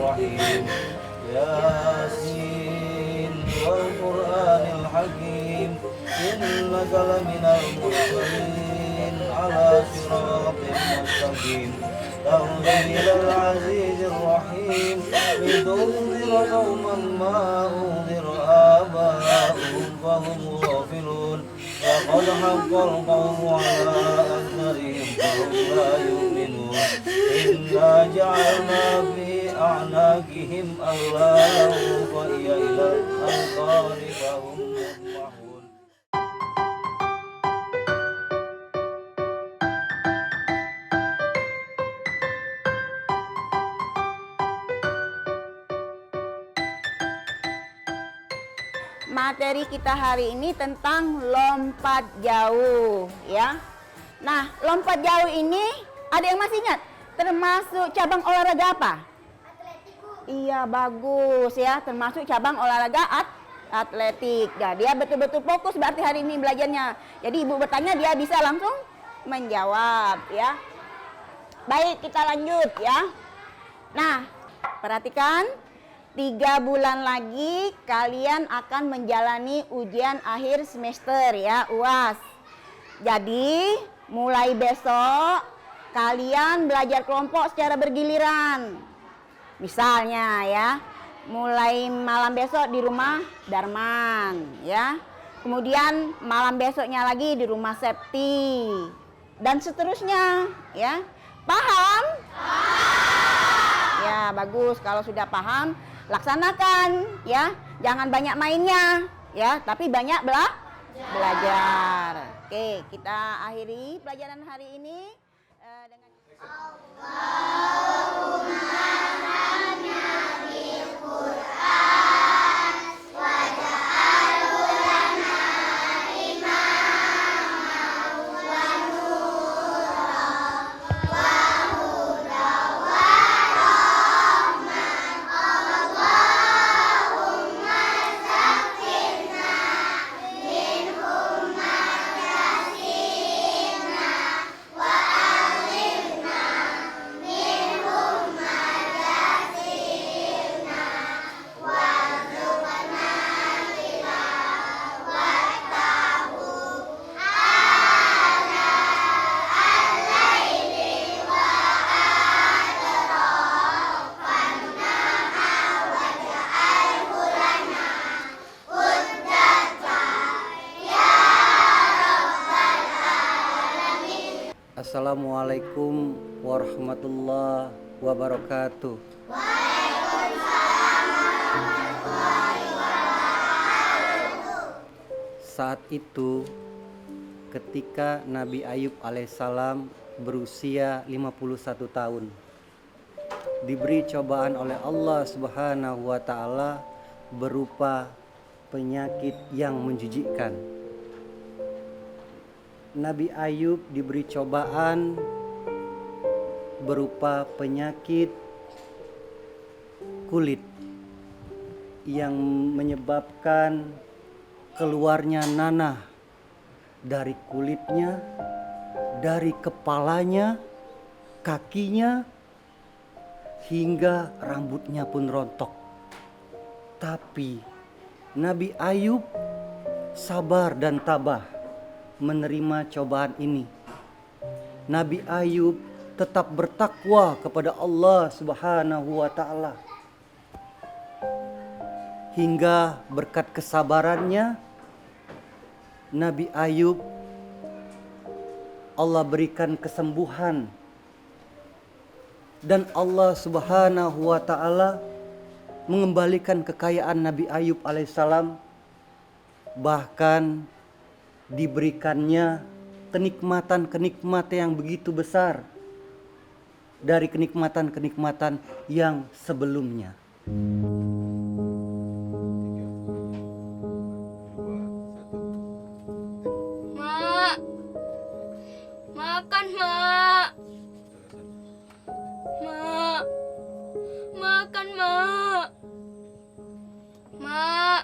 الرحيم ياسين والقرآن الحكيم إنك لمن المرسلين على صراط مستقيم تنزيل العزيز الرحيم لتنذر قوما ما أنذر آباؤهم فهم غافلون وقد حق القول على أكثرهم فهم لا يؤمنون إنا جعلنا في أعناقهم أغلالا فهي إلى الأذقان فهم مقمحون. Materi kita hari ini tentang lompat jauh ya. Nah, lompat jauh ini ada yang masih ingat? Termasuk cabang olahraga apa? Iya, bagus ya, termasuk cabang olahraga atletik. Ya, dia betul-betul fokus berarti hari ini belajarnya. Jadi ibu bertanya dia bisa langsung menjawab ya. Baik, kita lanjut ya. Nah, perhatikan. 3 bulan lagi kalian akan menjalani ujian akhir semester ya, UAS. Jadi mulai besok kalian belajar kelompok secara bergiliran. Misalnya ya, mulai malam besok di rumah Darman ya. Kemudian malam besoknya lagi di rumah Septi. Dan seterusnya ya. Paham? Ya, bagus. Kalau sudah paham, laksanakan ya. Jangan banyak mainnya ya, tapi banyak belajar. Oke, kita akhiri pelajaran hari ini dengan Assalamualaikum warahmatullahi wabarakatuh. Saat itu ketika Nabi Ayub alaihissalam berusia 51 tahun, diberi cobaan oleh Allah Subhanahu wa taala berupa penyakit yang menjijikkan. Nabi Ayub diberi cobaan berupa penyakit kulit yang menyebabkan keluarnya nanah dari kulitnya, dari kepalanya, kakinya, hingga rambutnya pun rontok. Tapi Nabi Ayub sabar dan tabah menerima cobaan ini. Nabi Ayub tetap bertakwa kepada Allah Subhanahu wa taala. Hingga berkat kesabarannya Nabi Ayub Allah berikan kesembuhan, dan Allah Subhanahu wa taala mengembalikan kekayaan Nabi Ayub alaihissalam, bahkan diberikannya kenikmatan-kenikmatan yang begitu besar dari kenikmatan-kenikmatan yang sebelumnya. Mak, makan mak. Mak, makan mak. Mak,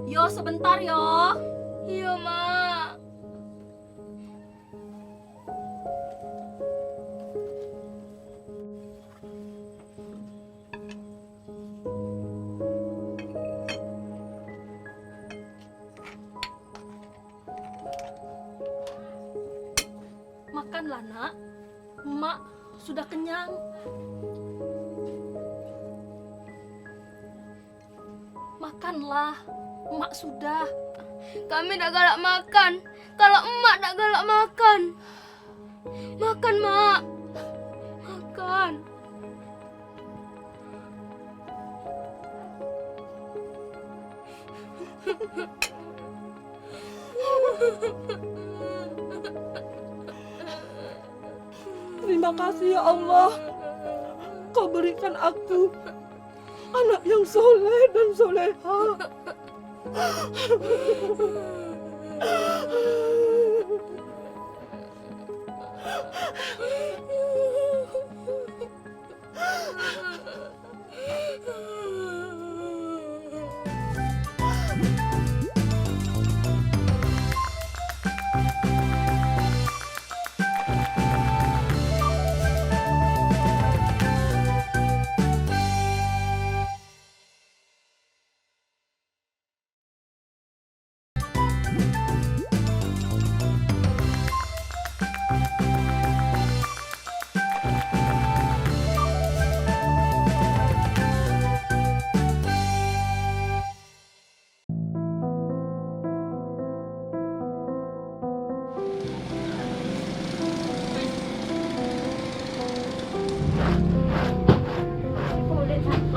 yo sebentar yo. Iya mak. Makanlah nak, Mak sudah kenyang. Makanlah, Mak sudah. Kami tak galak makan. Kalau emak tak galak makan. Makan, Mak. Makan. Terima kasih ya Allah. Kau berikan aku anak yang soleh dan soleha.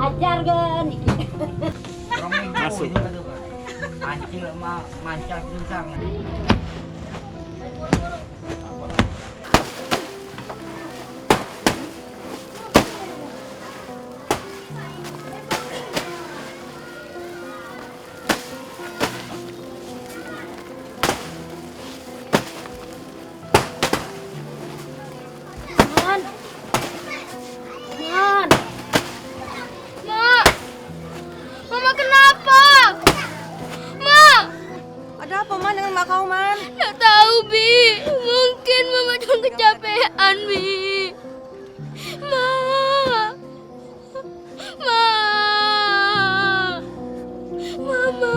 Ajar kan. Masuk. Anjing lemah, mancar kencang. Man. Man. Mak. Mama kenapa? Mak. Ada apa Man dengan mak kau Man? Tak tahu, Bi. Mungkin Mama cuma kecapean, Bi. Ma. Ma. Mama.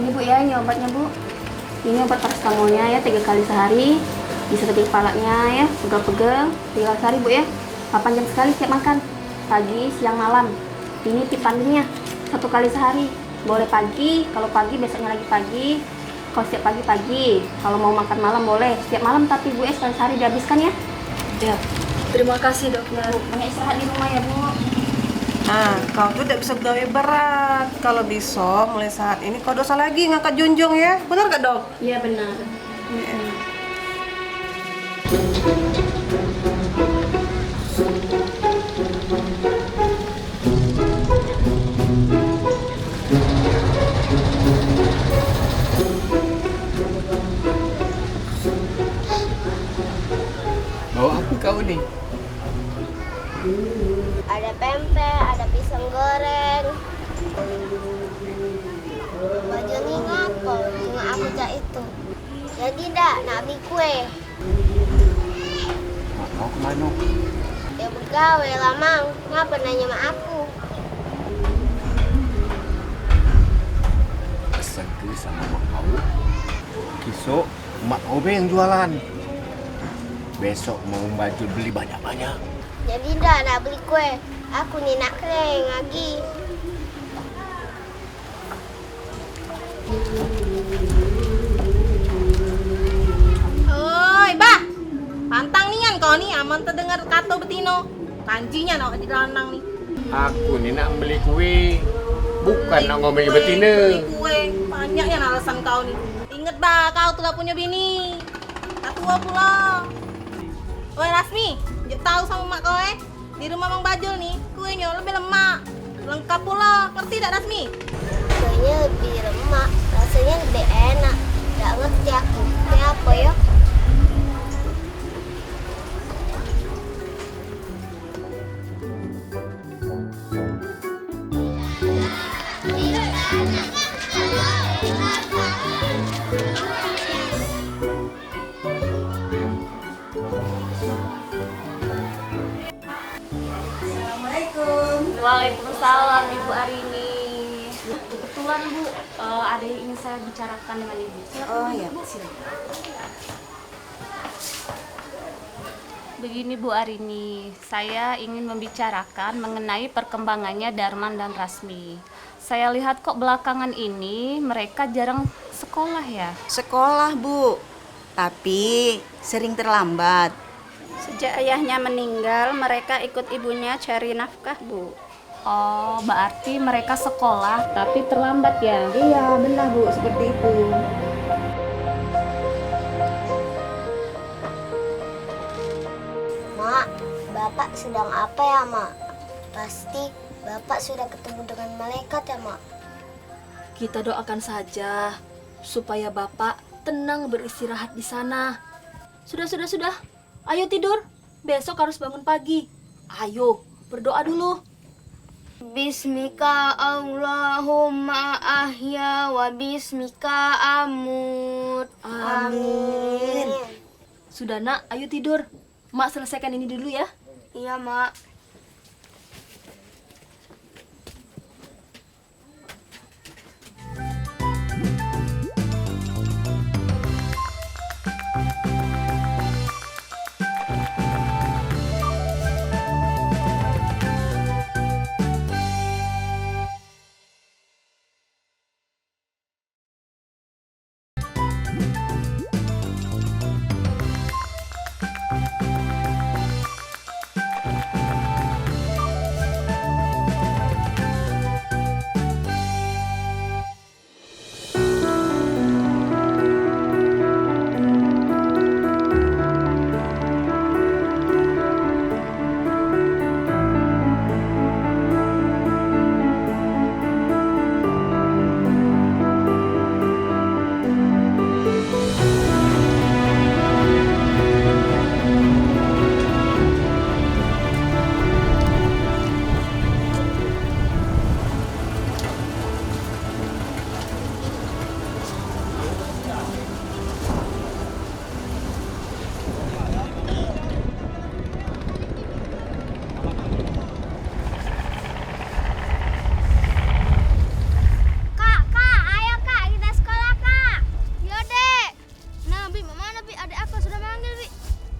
Ini Bu ya, ini obatnya Bu. Ini obat paracetamolnya ya, 3 kali sehari. Bisa tepi kepalanya ya, pegel-pegel. 3 kali sehari Bu ya. 8 jam sekali setiap makan. Pagi, siang, malam. Ini tip panennya, 1 kali sehari. Boleh pagi, kalau pagi besoknya lagi pagi. Kalau setiap pagi. Kalau mau makan malam boleh. Setiap malam tapi Bu ya, sekali sehari dihabiskan ya. Ya, terima kasih dokter. Bu, banyak istirahat di rumah ya Bu. Nah, kau tuh tidak bisa pegawai berat. Kalau besok mulai saat ini kau dosa lagi ngangkat junjung ya. Benar gak dok? Iya benar. Bawa apa kau nih? Ada pempek, ada pisang goreng. Baju ni ngapa? Cuma aku cak itu. Jadi dah nak beli kue. Kau kemana? Dia bergawe lah mang. Ngapa nanya mak aku? Pesan ke sama mak kau. Besok mak kau be yang jualan. Besok mau baju beli banyak-banyak. Jadi dah nak beli kue. Aku ni nak kering lagi. Oi, bah. Pantang nian kau nih, aman terdengar kata betino. Kanjinya nak di lanang nih. Aku ni nak beli kue. Bukan nak ngomongin betina. Beli kue. Banyak yang alasan kau nih. Ingat bah, kau tuh punya bini. Tak tua pula. Oi Rasmi, jauh tahu sama mak kau di rumah Mang Bajul nih, kuenya lebih lemak. Lengkap pula, ngerti tak Rasmi? Kuenya lebih lemak. Rasanya lebih enak. Tak ngerti aku. Kenapa ya? Waalaikumsalam Ibu Arini. Kebetulan Bu, ada yang ingin saya bicarakan dengan Ibu. Oh ya. Begini Bu Arini, saya ingin membicarakan mengenai perkembangannya Darman dan Rasmi. Saya lihat kok belakangan ini mereka jarang sekolah ya. Sekolah, Bu. Tapi sering terlambat. Sejak ayahnya meninggal, mereka ikut ibunya cari nafkah, Bu. Oh, berarti mereka sekolah tapi terlambat ya? Iya, benar, Bu, seperti itu. Mak, Bapak sedang apa ya, Mak? Pasti Bapak sudah ketemu dengan malaikat ya, Mak? Kita doakan saja supaya Bapak tenang beristirahat di sana. Sudah. Ayo tidur. Besok harus bangun pagi. Ayo, berdoa dulu. Bismika Allahumma ahya wa bismika amut. Amin. Sudah nak, ayo tidur. Mak selesaikan ini dulu ya. Iya, Mak.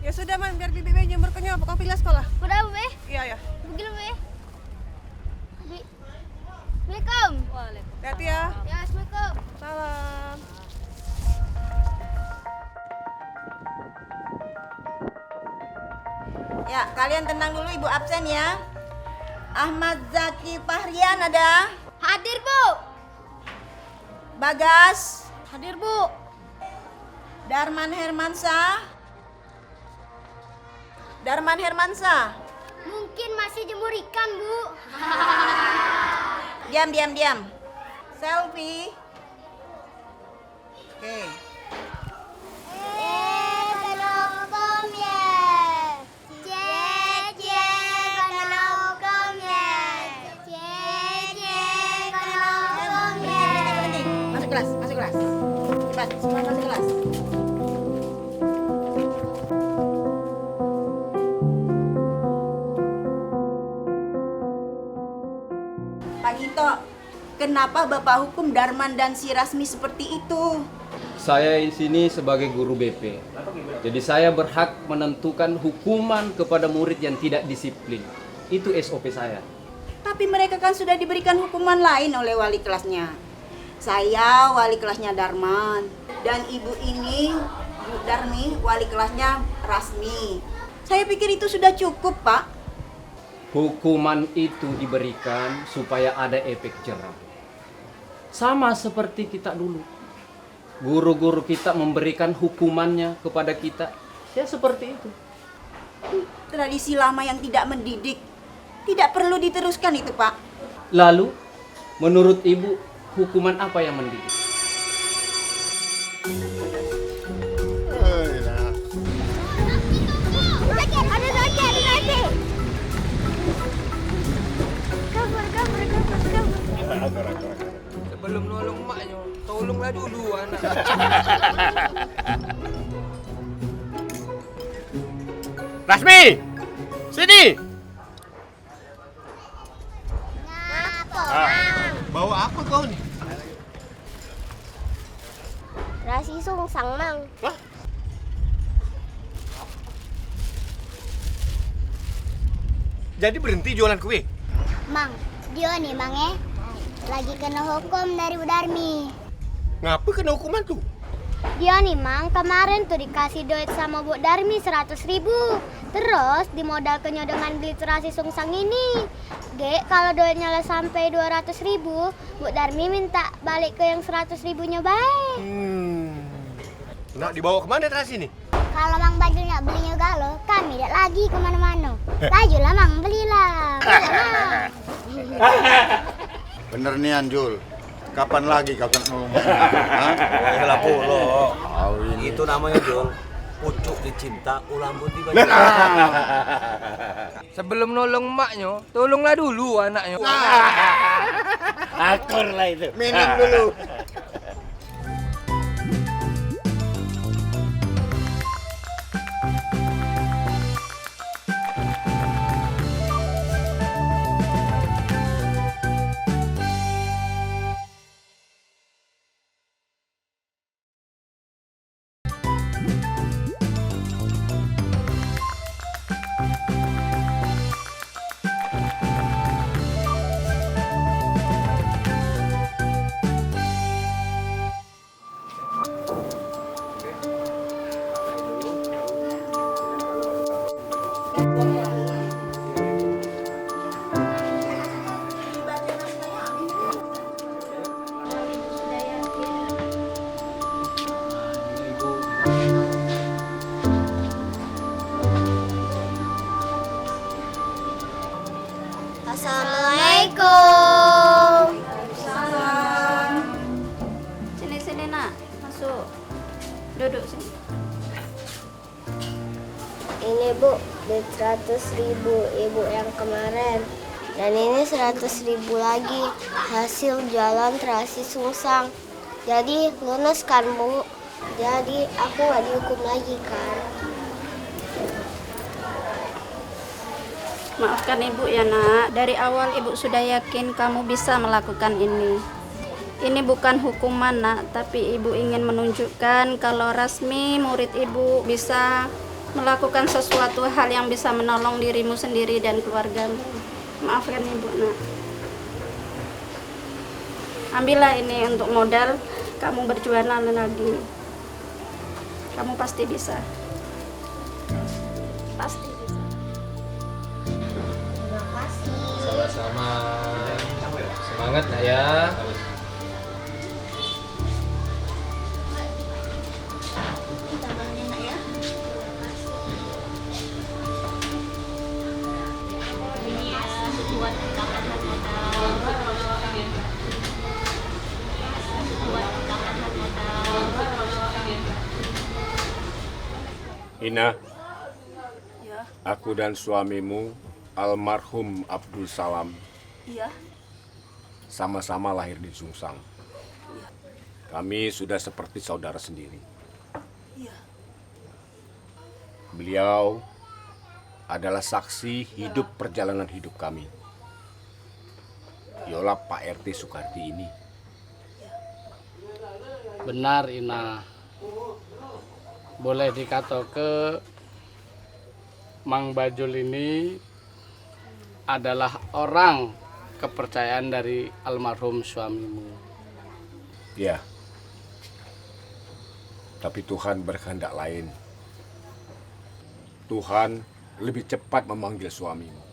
Ya sudah, Man, biar Bibi Be jemur kenyal, kau pilih sekolah. Udah, Bu, Be? Iya, ya. Pergi lu, Be. Assalamualaikum. Hati-hati ya. Ya, Assalamualaikum. Salam. Ya, kalian tenang dulu, Ibu absen ya. Ahmad Zaki Fahrian ada? Hadir, Bu. Bagas, Hadir, Bu. Darman Hermansyah. Darman Hermansyah. Mungkin masih jemur ikan, Bu. Diam. Selfie. Oke. Masuk kelas. Cepat, semua masuk kelas. Pak Gito, kenapa Bapak hukum Darman dan si Rasmi seperti itu? Saya di sini sebagai guru BP. Jadi saya berhak menentukan hukuman kepada murid yang tidak disiplin. Itu SOP saya. Tapi mereka kan sudah diberikan hukuman lain oleh wali kelasnya. Saya wali kelasnya Darman dan ibu ini, Bu Darmi, wali kelasnya Rasmi. Saya pikir itu sudah cukup, Pak. Hukuman itu diberikan supaya ada efek jerah. Sama seperti kita dulu. Guru-guru kita memberikan hukumannya kepada kita. Ya seperti itu. Tradisi lama yang tidak mendidik. Tidak perlu diteruskan itu, Pak. Lalu, menurut Ibu, hukuman apa yang mendidik? Sebelum nolong emaknya, tolonglah dulu anak. Rasmi! Sini! Bawa apa kau nih? Terasi sungsang, Mang. Hah? Jadi berhenti jualan kue? Mang, dia nih, Mang lagi kena hukum dari Bu Darmi. Ngapa kena hukuman tuh? Dia nih, Mang, kemarin tuh dikasih duit sama Bu Darmi 100.000. Terus dimodalkannya dengan beli terasi sungsang ini. Kalau duitnya lah sampai 200.000, Bu Darmi minta balik ke yang 100.000-nya baik. Nak dibawa kemana terasi nih? Kalau Mang Bajul nak belinya galo, kami tidak lagi kemana-mana. Bajulah Mang, belilah. Bener nih Anjul. Kapan lagi kau akan ngomong? Lah polo. Ini. Itu namanya Jul. Pucuk dicinta, ulang pun tiba. Sebelum nolong emaknya, tolonglah dulu anaknya. Akur lah itu. Minum dulu. Assalamualaikum. Sini nak, masuk. Duduk sini. Ini Bu, duit 100.000 Ibu yang kemarin. Dan ini 100.000 lagi hasil jualan terasi sungsang. Jadi lunas kan Bu? Jadi aku gak dihukum lagi kan? Maafkan Ibu ya nak, dari awal Ibu sudah yakin kamu bisa melakukan ini. Ini bukan hukuman nak, tapi Ibu ingin menunjukkan kalau Rasmi, murid Ibu, bisa melakukan sesuatu hal yang bisa menolong dirimu sendiri dan keluargamu. Maafkan Ibu nak. Ambillah ini untuk modal kamu berjualan lagi. Kamu pasti bisa. Pasti bisa. Sama-sama. Semangat nak ya. Ina, Ya, aku dan suamimu almarhum Abdul Salam iya. sama-sama lahir di Sungsang. Kami sudah seperti saudara sendiri. Iya. Beliau adalah saksi hidup perjalanan hidup kami. Yola Pak RT Soekardi ini. Benar Ina. Boleh dikata ke Mang Bajul ini adalah orang kepercayaan dari almarhum suamimu. Ya. Tapi Tuhan berkehendak lain. Tuhan lebih cepat memanggil suamimu.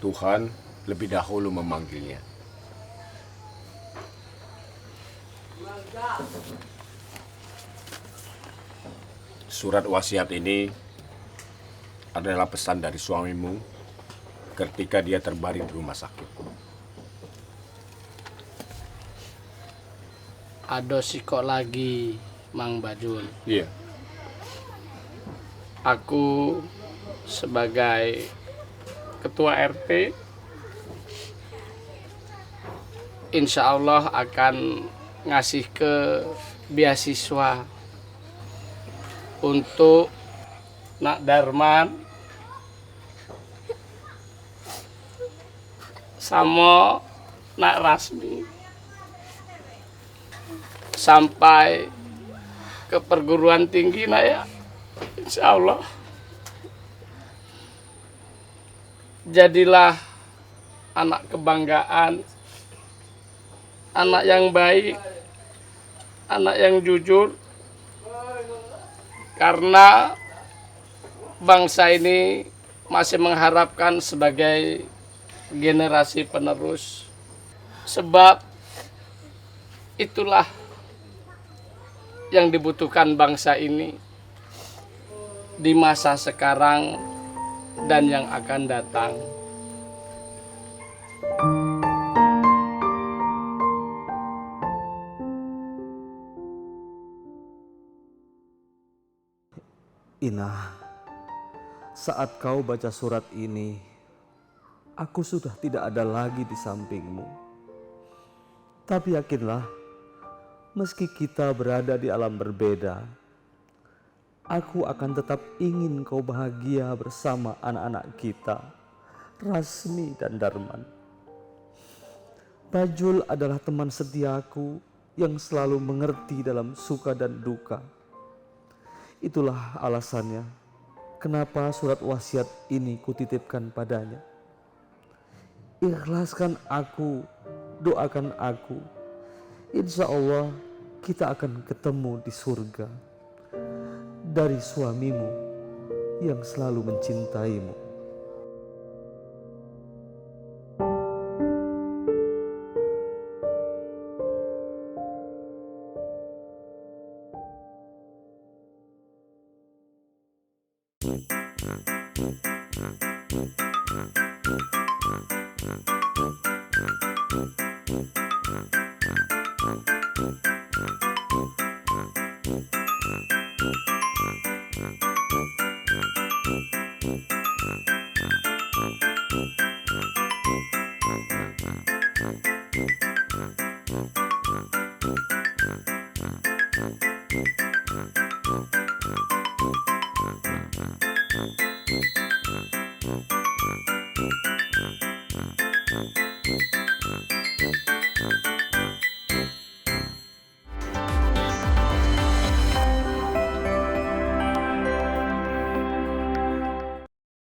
Tuhan lebih dahulu memanggilnya. Surat wasiat ini adalah pesan dari suamimu ketika dia terbaring di rumah sakit. Ada sikok lagi, Mang Bajul. Iya. Aku sebagai ketua RT, insya Allah akan ngasih ke beasiswa untuk Nak Darman sama Nak Rasmi sampai ke perguruan tinggi nak ya, insya Allah. Jadilah anak kebanggaan, anak yang baik, anak yang jujur, karena bangsa ini masih mengharapkan sebagai generasi penerus. Sebab itulah yang dibutuhkan bangsa ini di masa sekarang dan yang akan datang. Inah, saat kau baca surat ini, aku sudah tidak ada lagi di sampingmu. Tapi yakinlah, meski kita berada di alam berbeda, aku akan tetap ingin kau bahagia bersama anak-anak kita, Rasmi dan Darman. Bajul adalah teman setiaku yang selalu mengerti dalam suka dan duka. Itulah alasannya kenapa surat wasiat ini kutitipkan padanya. Ikhlaskan aku, doakan aku. Insya Allah kita akan ketemu di surga dari suamimu yang selalu mencintaimu.